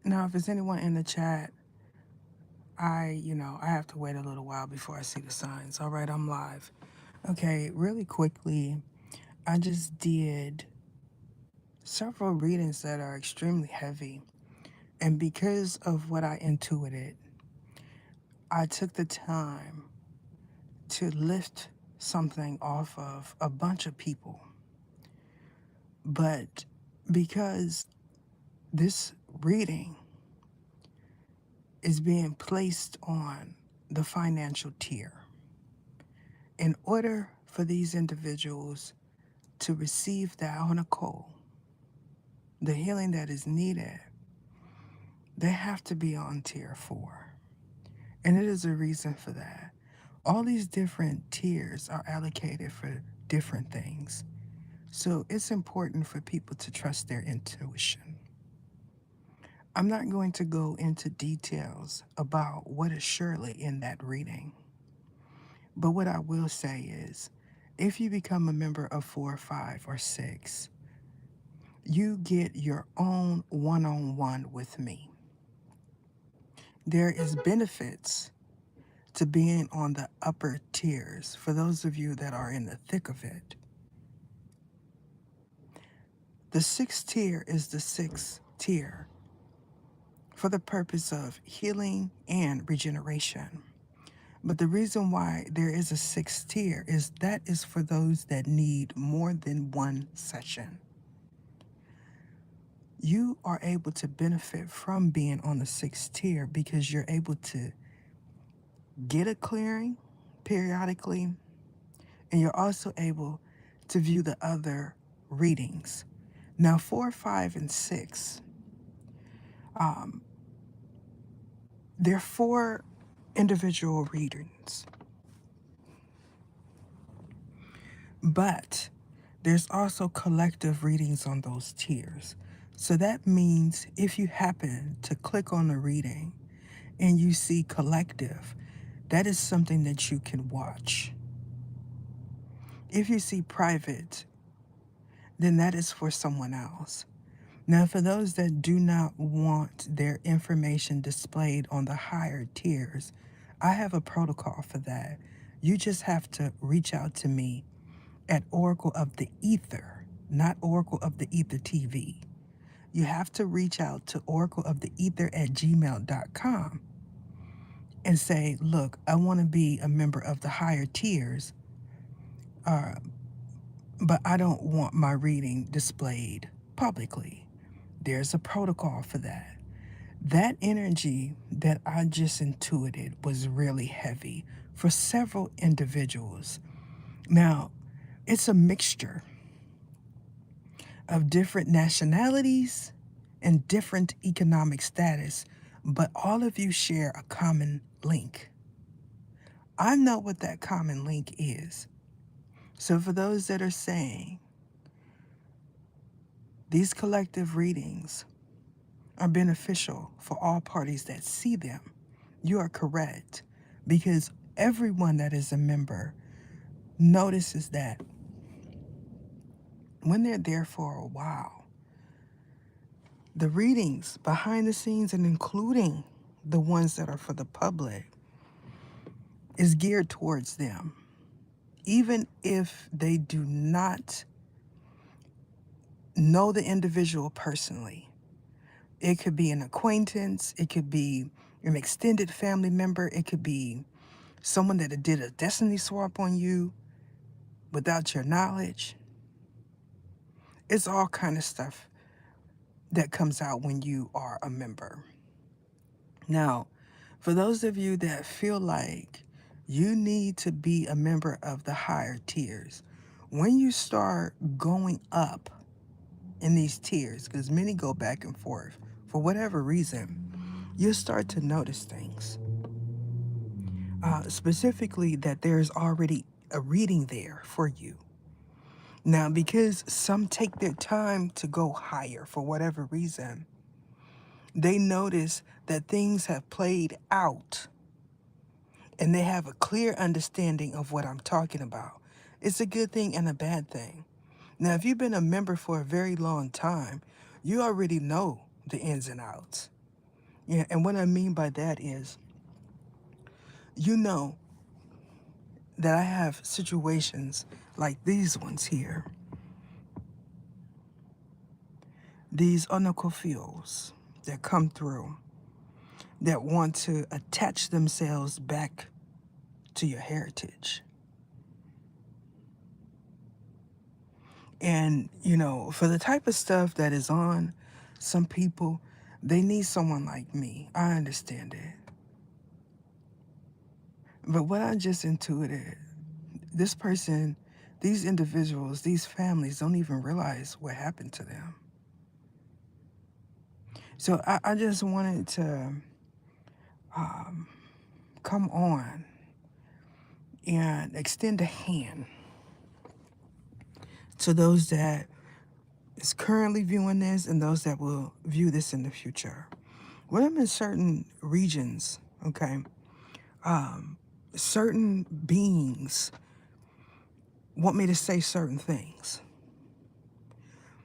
Now, if there's anyone in the chat, I have to wait a little while before I see the signs. All right, I'm live. Okay, really quickly, I just did several readings that are extremely heavy. And because of what I intuited, I took the time to lift something off of a bunch of people. But because this reading is being placed on the financial tier, in order for these individuals to receive the Nicole, the healing that is needed, they have to be on tier 4. And it is a reason for that. All these different tiers are allocated for different things. So it's important for people to trust their intuition. I'm not going to go into details about what is surely in that reading. But what I will say is, if you become a member of 4, 5, or 6, you get your own one-on-one with me. There is benefits to being on the upper tiers for those of you that are in the thick of it. The 6th tier is the 6th tier for the purpose of healing and regeneration. But the reason why there is a 6th tier is that is for those that need more than one session. You are able to benefit from being on the 6th tier because you're able to get a clearing periodically, and you're also able to view the other readings. Now, 4, 5, and 6, they're 4 individual readings, but there's also collective readings on those tiers. So that means if you happen to click on a reading and you see collective, that is something that you can watch. If you see private, then that is for someone else. Now, for those that do not want their information displayed on the higher tiers, I have a protocol for that. You just have to reach out to me at Oracle of the Ether, not Oracle of the Ether TV. You have to reach out to Oracle of the Ether at gmail.com and say, look, I want to be a member of the higher tiers, but I don't want my reading displayed publicly. There's a protocol for that. That energy that I just intuited was really heavy for several individuals. Now, it's a mixture of different nationalities and different economic status, but all of you share a common link. I know what that common link is. So, for those that are saying these collective readings are beneficial for all parties that see them, you are correct, because everyone that is a member notices that when they're there for a while, the readings behind the scenes and including the ones that are for the public is geared towards them. Even if they do not know the individual personally, it could be an acquaintance, it could be an extended family member, it could be someone that did a destiny swap on you without your knowledge. It's all kind of stuff that comes out when you are a member. Now, for those of you that feel like you need to be a member of the higher tiers, when you start going up in these tiers, because many go back and forth for whatever reason, you'll start to notice things. Specifically, that there's already a reading there for you. Now, because some take their time to go higher for whatever reason, they notice that things have played out and they have a clear understanding of what I'm talking about. It's a good thing and a bad thing. Now, if you've been a member for a very long time, you already know the ins and outs. Yeah, and what I mean by that is, you know that I have situations like these ones here, these onocofios that come through that want to attach themselves back to your heritage. And, for the type of stuff that is on some people, they need someone like me. I understand it. But what I just intuited, this person, these individuals, these families don't even realize what happened to them. So I just wanted to come on and extend a hand to those that is currently viewing this and those that will view this in the future. When I'm in certain regions, okay, certain beings want me to say certain things.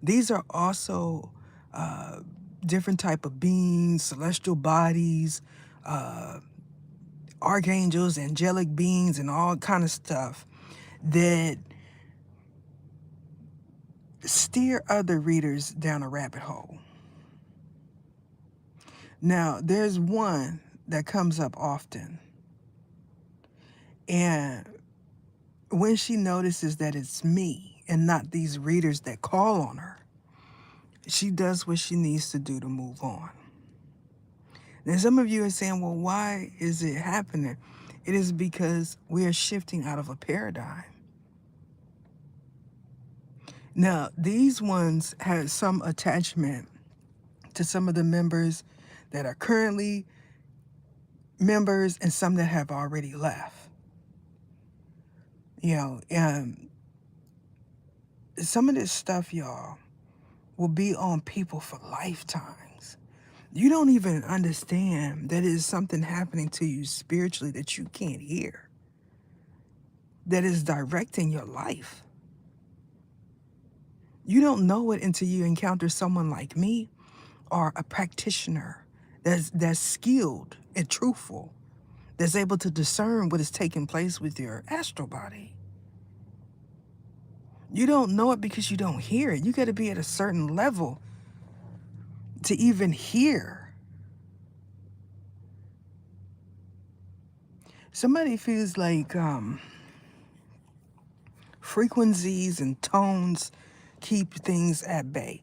These are also different type of beings, celestial bodies, archangels, angelic beings, and all kind of stuff that steer other readers down a rabbit hole. Now, there's one that comes up often, and when she notices that it's me and not these readers that call on her, she does what she needs to do to move on. Now, some of you are saying, well, why is it happening? It is because we are shifting out of a paradigm. Now, these ones had some attachment to some of the members that are currently members and some that have already left. Some of this stuff, y'all, will be on people for lifetimes. You don't even understand that is something happening to you spiritually that you can't hear, that is directing your life. You don't know it until you encounter someone like me or a practitioner that's skilled and truthful, that's able to discern what is taking place with your astral body. You don't know it because you don't hear it. You got to be at a certain level to even hear. Somebody feels like frequencies and tones keep things at bay.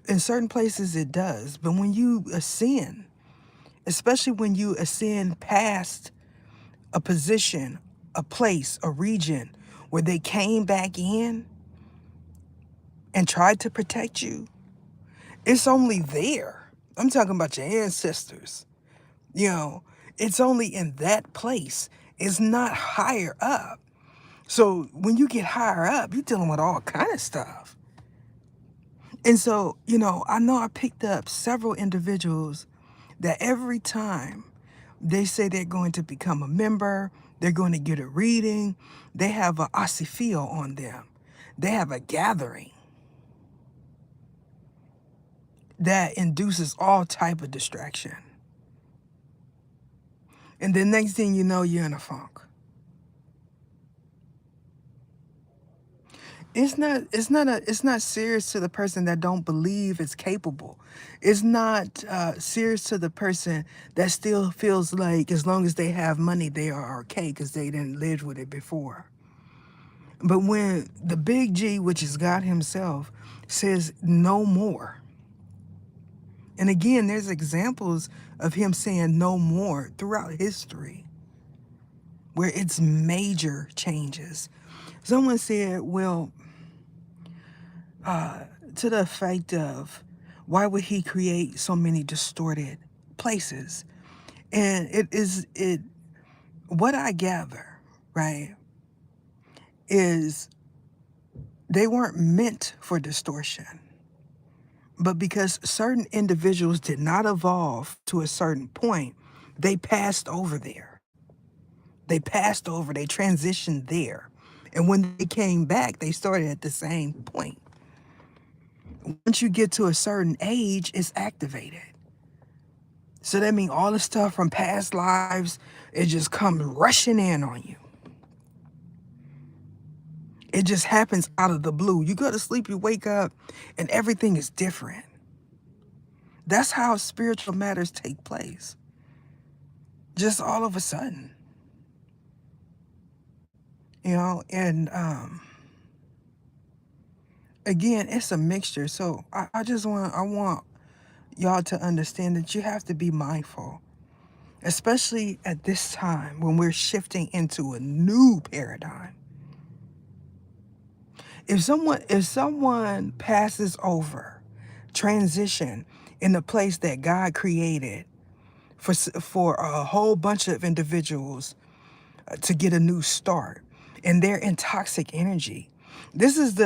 In certain places it does, but when you ascend, especially when you ascend past a position, a place, a region where they came back in and tried to protect you, it's only there. I'm talking about your ancestors. You know, it's only in that place. It's not higher up. So when you get higher up, you're dealing with all kind of stuff. And so, I know I picked up several individuals that every time they say they're going to become a member, they're going to get a reading, they have a asifio on them. They have a gathering that induces all type of distraction. And the next thing you know, you're in a funk. It's not serious to the person that don't believe it's capable. It's not serious to the person that still feels like as long as they have money they are okay because they didn't live with it before. But when the big G, which is God himself, says no more, and again there's examples of him saying no more throughout history where it's major changes. Someone said, well, to the effect of, why would he create so many distorted places? And what I gather, right, is they weren't meant for distortion. But because certain individuals did not evolve to a certain point, they passed over there. They passed over, they transitioned there. And when they came back, they started at the same point. Once you get to a certain age, it's activated. So that means all the stuff from past lives, it just comes rushing in on you. It just happens out of the blue. You go to sleep, you wake up, and everything is different. That's how spiritual matters take place. Just all of a sudden. And again, it's a mixture. So I want y'all to understand that you have to be mindful, especially at this time when we're shifting into a new paradigm. If someone passes over, transition in the place that God created for a whole bunch of individuals to get a new start, and they're in toxic energy, this is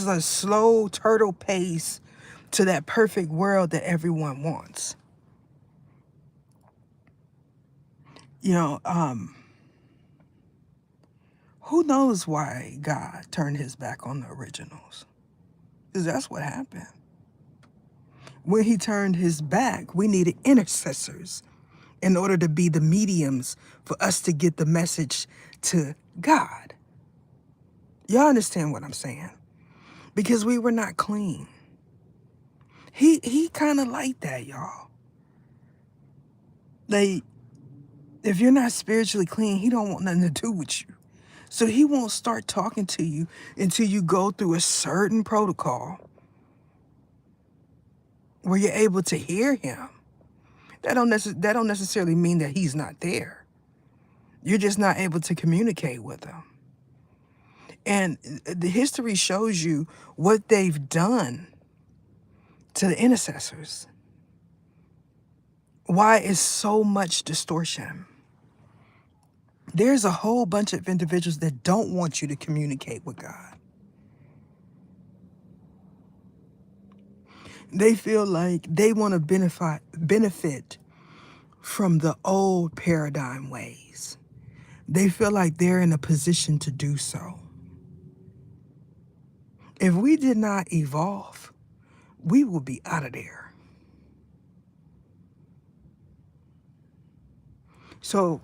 a slow turtle pace to that perfect world that everyone wants. You know, who knows why God turned his back on the originals? Because that's what happened. When he turned his back, we needed intercessors in order to be the mediums for us to get the message to God. Y'all understand what I'm saying? Because we were not clean. He kind of like that, y'all. Like, if you're not spiritually clean, he don't want nothing to do with you. So he won't start talking to you until you go through a certain protocol where you're able to hear him. That don't necessarily mean that he's not there. You're just not able to communicate with him. And the history shows you what they've done to the intercessors. Why is so much distortion? There's a whole bunch of individuals that don't want you to communicate with God. They feel like they want to benefit from the old paradigm ways. They feel like they're in a position to do so. If we did not evolve, we will be out of there. So,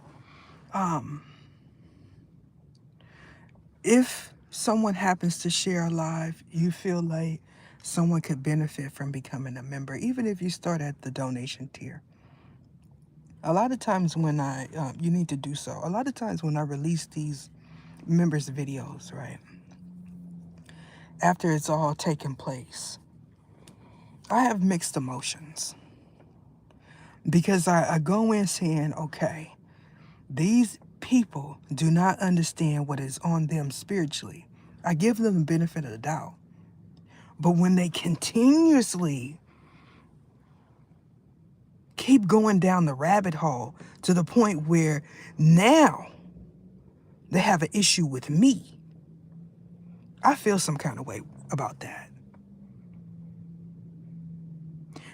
if someone happens to share a live, you feel like someone could benefit from becoming a member, even if you start at the donation tier. A lot of times when you need to do so. A lot of times when I release these members videos, right, after it's all taken place, I have mixed emotions because I go in saying, okay, these people do not understand what is on them spiritually. I give them the benefit of the doubt. But when they continuously keep going down the rabbit hole to the point where now they have an issue with me, I feel some kind of way about that.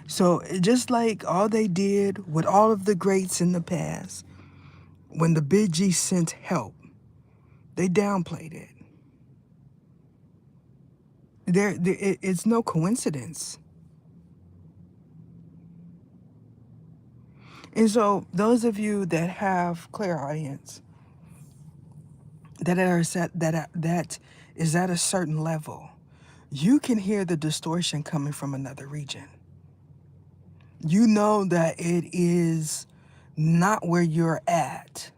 So just like all they did with all of the greats in the past, when the Big G sent help, they downplayed it. It's no coincidence. And so those of you that have clairaudience, that is at a certain level, you can hear the distortion coming from another region. You know that it is not where you're at.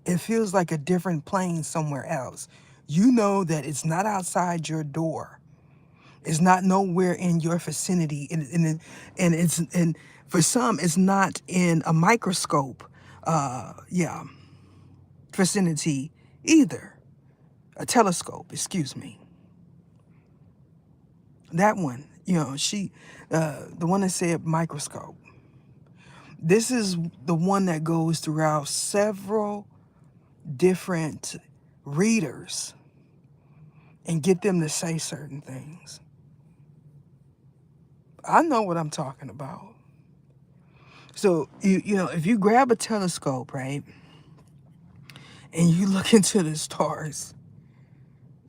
It feels like a different plane somewhere else. You know that it's not outside your door. It's not nowhere in your vicinity. And for some, it's not in a microscope vicinity either. A telescope, excuse me. That one, the one that said microscope. This is the one that goes throughout several different readers and get them to say certain things. I know what I'm talking about. So, if you grab a telescope, right, and you look into the stars,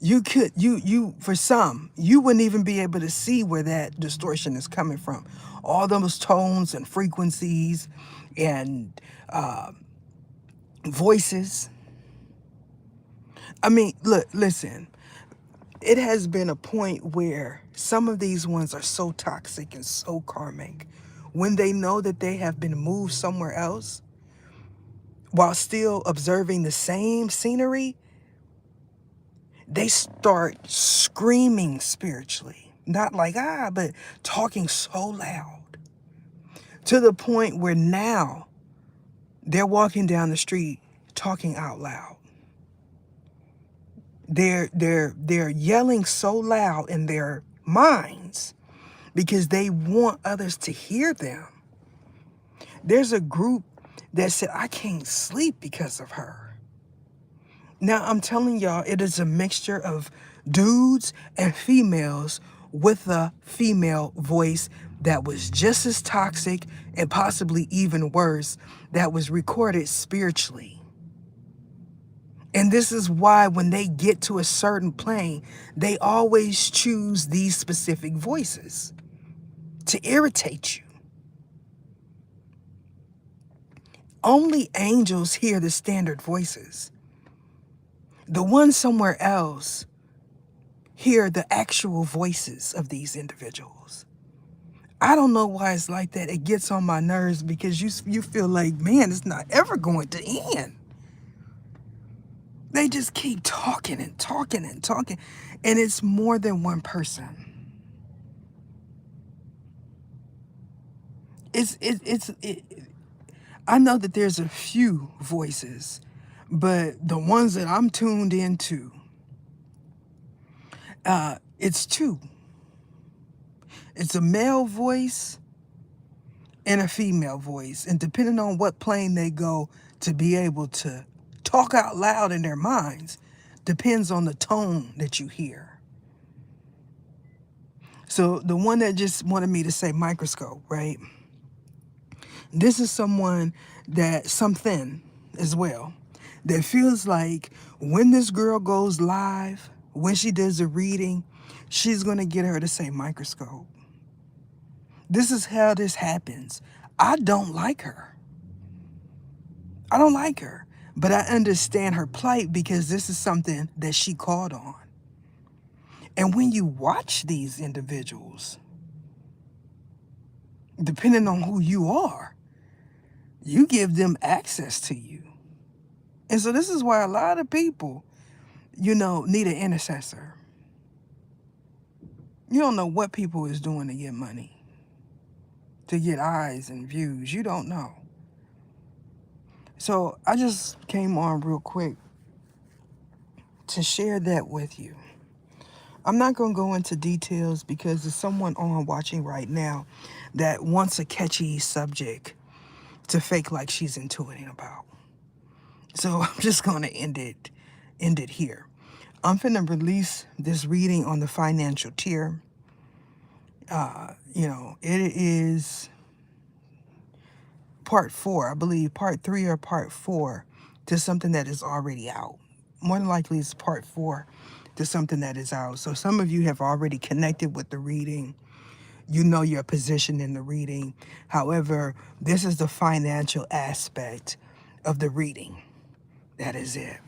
For some, you wouldn't even be able to see where that distortion is coming from. All those tones and frequencies and voices. I mean, look, listen, it has been a point where some of these ones are so toxic and so karmic. When they know that they have been moved somewhere else while still observing the same scenery, they start screaming spiritually. Not like, but talking so loud to the point where now they're walking down the street talking out loud. They're yelling so loud in their minds because they want others to hear them. There's a group that said, I can't sleep because of her. Now, I'm telling y'all, it is a mixture of dudes and females with a female voice that was just as toxic and possibly even worse, that was recorded spiritually. And this is why when they get to a certain plane, they always choose these specific voices to irritate you. Only angels hear the standard voices. The ones somewhere else hear the actual voices of these individuals. I don't know why it's like that. It gets on my nerves because you feel like, man, it's not ever going to end. They just keep talking and talking and talking. And it's more than one person. I know that there's a few voices, but the ones that I'm tuned into, it's two. It's a male voice and a female voice. And depending on what plane they go to be able to talk out loud in their minds, depends on the tone that you hear. So the one that just wanted me to say microscope, right? This is something as well, that feels like when this girl goes live, when she does a reading, she's going to get her to say microscope. This is how this happens. I don't like her. I don't like her, but I understand her plight because this is something that she called on. And when you watch these individuals, depending on who you are, you give them access to you. And so this is why a lot of people, need an intercessor. You don't know what people is doing to get money, to get eyes and views. You don't know. So I just came on real quick to share that with you. I'm not going to go into details because there's someone on watching right now that wants a catchy subject to fake like she's intuiting about. So I'm just going to end it here. I'm finna release this reading on the financial tier. It is part 4, I believe part 3 or part 4 to something that is already out. More than likely it's part 4 to something that is out. So some of you have already connected with the reading. You know your position in the reading. However, this is the financial aspect of the reading. That is it.